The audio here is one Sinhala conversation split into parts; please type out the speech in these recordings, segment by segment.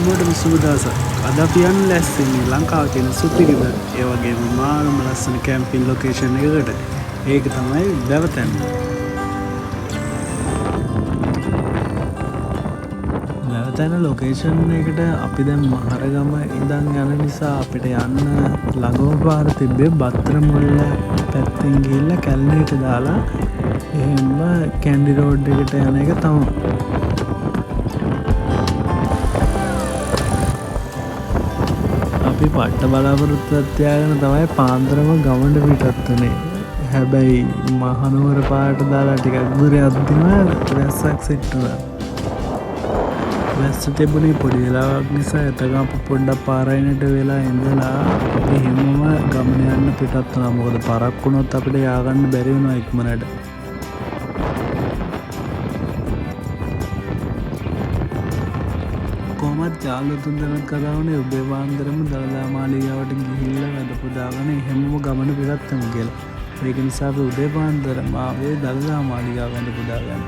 හැමෝටම සුබ දවසක්. අද අපි යන්න ලෑස්ති වෙන්නේ ලංකාවේ තියෙන සුපිරිම ඒ වගේම මාරම ලස්සන කැම්පින් ලොකේෂන් එකකට. ඒක තමයි වැවතැන්න. වැවතැන්න ලොකේෂන් එකට අපි දැන් මහරගම ඉඳන් යන නිසා අපිට යන්න ළඟම පාර තිබ්බේ බත්තරමුල්ල පැත්තෙන් ගිහිල්ලා කැලණියට දාලා එහෙම කැන්ඩි රෝඩ් එකට යන එක තමයි. අපි පට්ට බලාපොරොත්තුවක් තියාගෙන තමයි පාන්දරම ගමන්ට පිටත් වුණේ. හැබැයි මහනුවර පාරට දාලා ටිකක් දුර යද්දිම වැස්සක් සෙට් වුණා. වැස්ස තිබුණේ පොඩි වෙලාවක් නිසා එතකම් අපි පොඩ්ඩක් පාරයිනට වෙලා ඉඳලා අපි හැමෝම ගමන යන්න පිටත් වුණා. මොකද පරක් වුණොත් අපිට ය아가න්න බැරි වුණා ඉක්මනට. කොහොමත් යාළුවෝ දෙනෙක් කතා වුණේ උදේ පාන්දරම දළදා මාලිගාවට ගිහිල්ලා වැඩ පුදාගෙන හැමෝම ගමන පිටත් වෙමු කියලා. ඒක නිසා අපි උදේ පාන්දරම ආවේ දළදා මාලිගාව වැඩ පුදාගන්න.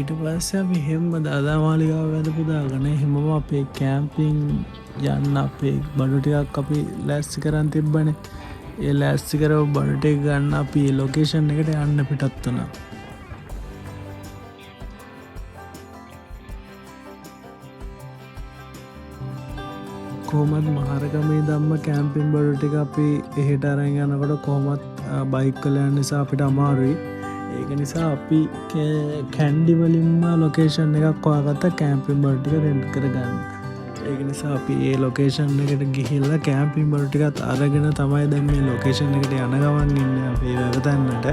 ඊට පස්සේ අපි හැම දළදා මාලිගාව වැඩ පුදාගෙන හැමෝම අපේ කැම්පින් යන්න අපේ බඩු ටිකක් අපි ලෑස්ති කරන් තිබ්බනේ. ඒ ලෑස්ති කරව බඩු ටික ගන්න අපි ලොකේෂන් එකට යන්න පිටත් වුණා. කොහොමත් මහරගමේ ධම්ම කැම්පින් බඩු ටික අපි එහෙට අරන් යනකොට කොහොමත් බයික් වල යන නිසා අපිට අමාරුයි. ඒක නිසා අපි කැන්ඩි වලින්ම ලොකේෂන් එකක් හොයාගත්තා කැම්පින් බඩු ටික රෙන්ට් කරගන්න. ඒක නිසා අපි ඒ ලොකේෂන් එකට ගිහිල්ලා කැම්පින් බඩු ටිකත් අරගෙන තමයි දැන් මේ ලොකේෂන් එකට යන ගමන් ඉන්නේ අපි වැවතැන්නට.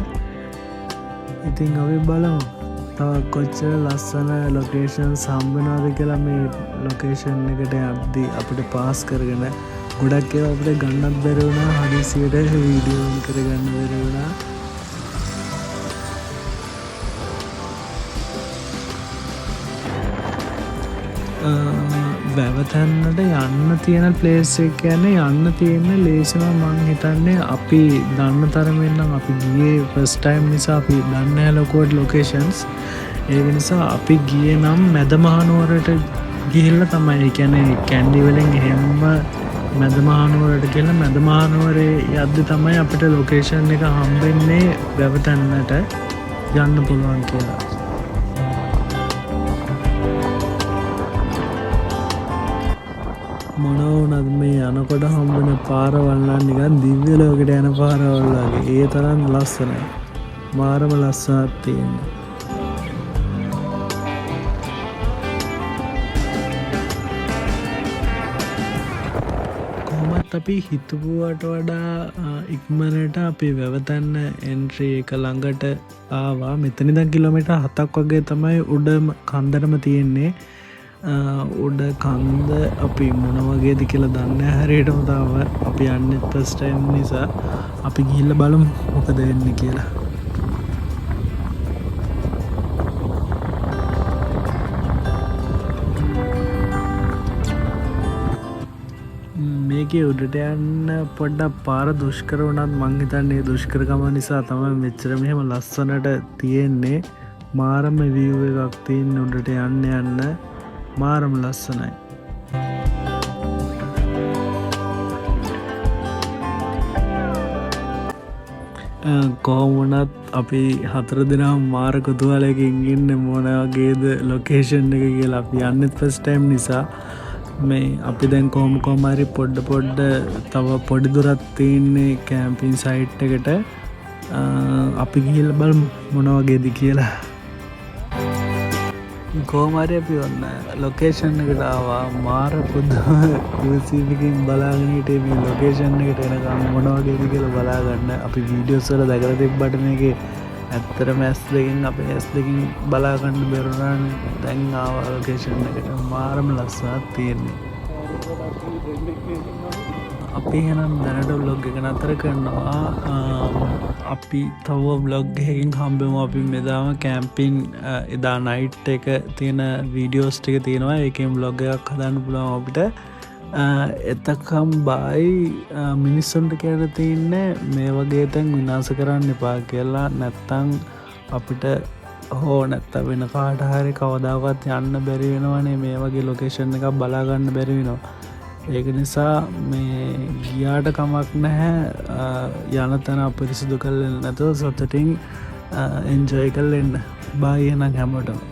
ඉතින් අපි බලමු තව කොච්චර ලස්සන ලොකේෂන්ස් හම්බ වෙනවද කියලා මේ ලොකේෂන් එකට යද්දී අපිට පාස් කරගෙන ගොඩක් ඒවා අපිට ගන්නත් බැරි වුණා. හදිසියට වීඩියෝ කරගන්න බැරි වුණා. වැවතැන්නට යන්න තියෙන ප්ලේස් එක කියන්නේ යන්න තියෙන ලේසිම මං හිතන්නේ අපි දන්න තරමින් නම් අපි ගියේ ෆස්ට් ටයිම් නිසා අපි දන්නේ නැහැ ලොකුවට ලොකේෂන්ස්. ඒක නිසා අපි ගියේ නම් මැදමහනුවරට ගිහිල්ලා තමයි. ඒ කියන්නේ කැන්ඩි වලින් එහෙම මැදමහනුවරට ගිහලා මැදමහනුවරේ යද්දි තමයි අපිට ලොකේෂන් එක හම්බෙන්නේ වැවතැන්නට යන්න පුළුවන් කියලා. මොනවුනත් මේ යනකොට හම්බෙන පාරවල් නම් නිකන් දිව්‍ය ලෝකෙට යන පාරවල් වගේ. ඒ තරම් ලස්සනයි. මාරම ලස්සනක් තියෙනවා. කොහොමත් අපි හිතුවට වඩා ඉක්මනට අපි වැවතැන්න එන්ට්‍රි එක ළඟට ආවා. මෙතන ඉඳන් කිලෝමීටර් 7ක් වගේ තමයි උඩ කන්දටම තියෙන්නේ. උඩ කන්ද අපි මොන වගේද කියලා දන්නේ හරියටම තාම අපි යන්නේ ෆස්ට් ටයිම් නිසා අපි ගිහිල්ලා බලමු මොකද වෙන්නේ කියලා. මේකේ උඩට යන්න පොඩ්ඩක් පාර දුෂ්කර වුණත් මං හිතන්නේ දුෂ්කරකම නිසා තමයි මෙච්චර මෙහෙම ලස්සනට තියෙන්නේ. මාරම view එකක් තියෙන උඩට යන්න මාරම ලස්සනයි. කොහොම වුණත් අපි 4 දෙනාම මාර කුතුහලයකින් ඉන්නේ මොන වගේද ලොකේෂන් එක කියලා. අපි යන්නේ ෆස්ට් ටයිම් නිසා මේ අපි දැන් කොහොම හරි පොඩ තව පොඩි දුරක් තියෙන්නේ කැම්පින් සයිට් එකට. අපි ගිහිල්ලා බලමු මොන වගේද කියලා. කොහොම හරි අපි ඔන්න ලොකේෂන් එකට ආවා. මාර පුදුම UCBකින් බලාගෙන හිටියේ මේ ලොකේෂන් එකට එනකම් මොන වගේද කියලා බලාගන්න. අපි වීඩියෝස් වල දැකලා තිබ්බට මේකේ ඇත්තටම S2කින් අපේ S2කින් බලාගන්න බැරුණානේ. දැන් ආවා ලොකේෂන් එකට. මාරම ලස්සනක් තියෙන්නේ. අපි එහෙනම් දැනට vlog එක නතර කරනවා. අපි තව vlog එකකින් හම්බෙමු. අපි මෙදාම කැම්පින් එදා නයිට් එක තියෙන වීඩියෝස් ටික තියෙනවා. ඒකෙන් vlog එකක් හදන්න පුළුවන් අපිට. එතකම් බයි මිනිස්සුන්ට කියල තියන්නේ මේ වගේ තැන් විනාස කරන්න එපා කියලා නැත්තං අපිට හෝ නැත්ත වෙන කාටහරි කවදාවත් යන්න බැරි වෙනවනේ මේ වගේ ලොකේෂන් එකක් බලාගන්න බැරි වෙනවා. ඒක නිසා මේ ගියාට කමක් නැහැ යන තැන අපිරිසිදු කල්ල නැතුව සොතටින් එන්ජොය කල් එන්න බායනම් හැමෝටම